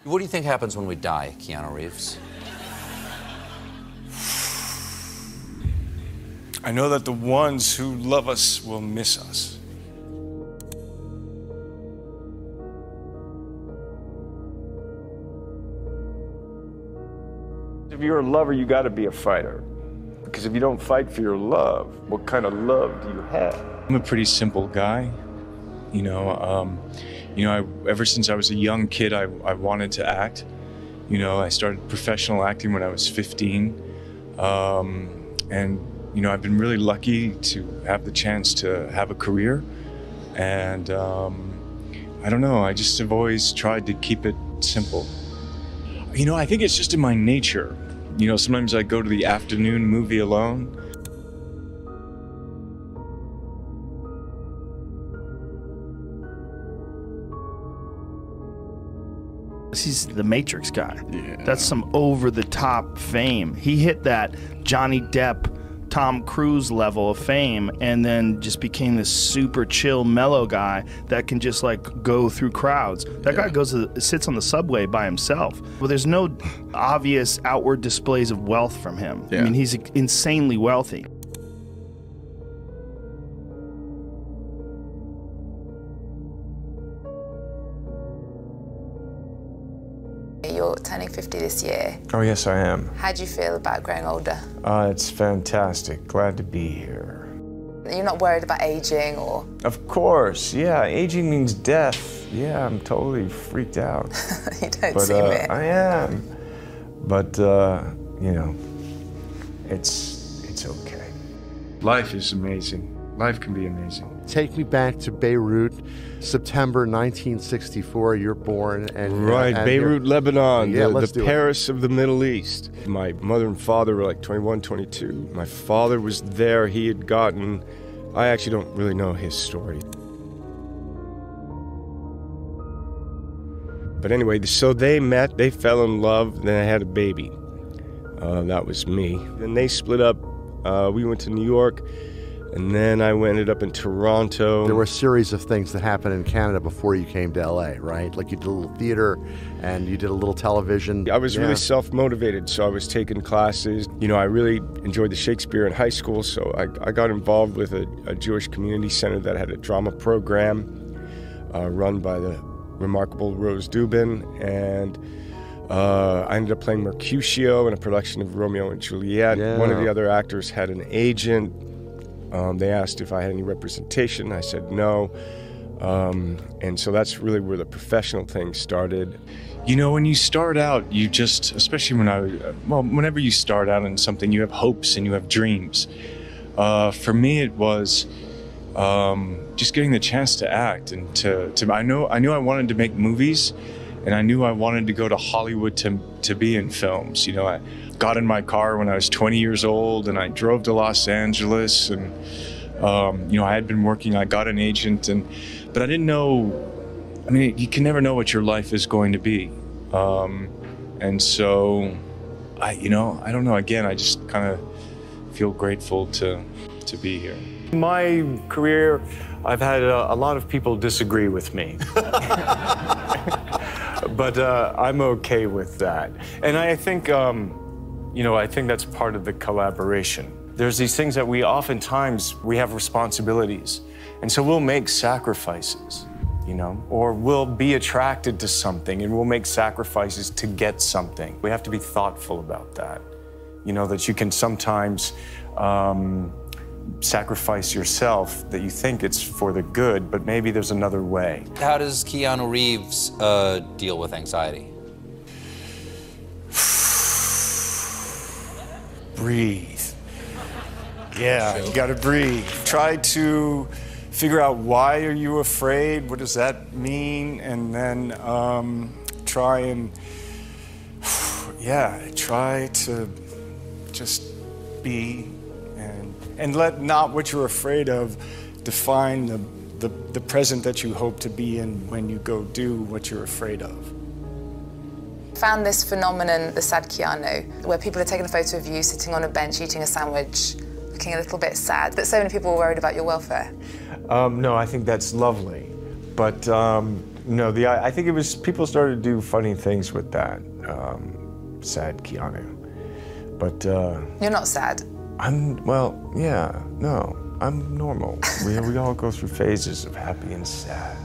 What do you think happens when we die, Keanu Reeves? I know that the ones who love us will miss us. If you're a lover, you gotta be a fighter. Because if you don't fight for your love, what kind of love do you have? I'm a pretty simple guy. Ever since I was a young kid, I wanted to act. I started professional acting when I was 15. I've been really lucky to have the chance to have a career. And I don't know, I just have always tried to keep it simple. I think it's just in my nature. Sometimes I go to the afternoon movie alone. He's the Matrix guy. Yeah. That's some over-the-top fame. He hit that Johnny Depp, Tom Cruise level of fame and then just became this super chill, mellow guy that can just like go through crowds. That guy sits on the subway by himself. Well, there's no obvious outward displays of wealth from him. I mean, he's insanely wealthy. You're turning 50 this year. Oh, yes, I am. How do you feel about growing older? It's fantastic. Glad to be here. You're not worried about aging or? Of course, yeah. Aging means death. Yeah, I'm totally freaked out. You don't seem it. I am. But, it's okay. Life is amazing. Life can be amazing. Take me back to Beirut, September 1964. You're born, and right, Beirut, Lebanon, the Paris of the Middle East. My mother and father were like 21, 22. My father was there. He had gotten. I actually don't really know his story. But anyway, so they met. They fell in love. Then I had a baby. That was me. Then they split up. We went to New York. And then I ended up in Toronto. There were a series of things that happened in Canada before you came to LA, right? Like you did a little theater and you did a little television. I was really self-motivated, so I was taking classes. I really enjoyed the Shakespeare in high school, so I got involved with a Jewish community center that had a drama program run by the remarkable Rose Dubin. And I ended up playing Mercutio in a production of Romeo and Juliet. Yeah. One of the other actors had an agent. They asked if I had any representation. I said no. And so that's really where the professional thing started. When you start out, you just, especially whenever you start out in something, you have hopes and you have dreams. For me, it was just getting the chance to act and I knew I wanted to make movies, and I knew I wanted to go to Hollywood to be in films. I got in my car when I was 20 years old, and I drove to Los Angeles, and I had been working. I got an agent, but I didn't know. I mean, you can never know what your life is going to be, and so I don't know. Again, I just kind of feel grateful to be here. In my career, I've had a lot of people disagree with me. But I'm okay with that. And I think, I think that's part of the collaboration. There's these things that we have responsibilities. And so we'll make sacrifices, or we'll be attracted to something and we'll make sacrifices to get something. We have to be thoughtful about that. That you can sometimes sacrifice yourself, that you think it's for the good, but maybe there's another way. How does Keanu Reeves deal with anxiety? Breathe. Yeah, you gotta breathe. Try to figure out, why are you afraid? What does that mean? And then try to just be, and let not what you're afraid of define the present that you hope to be in when you go do what you're afraid of. Found this phenomenon, the sad Keanu, where people are taking a photo of you sitting on a bench eating a sandwich, looking a little bit sad, that so many people were worried about your welfare. No, I think that's lovely. But No, I think it was people started to do funny things with that. Sad Keanu. But You're not sad. well, yeah, no, I'm normal. We all go through phases of happy and sad.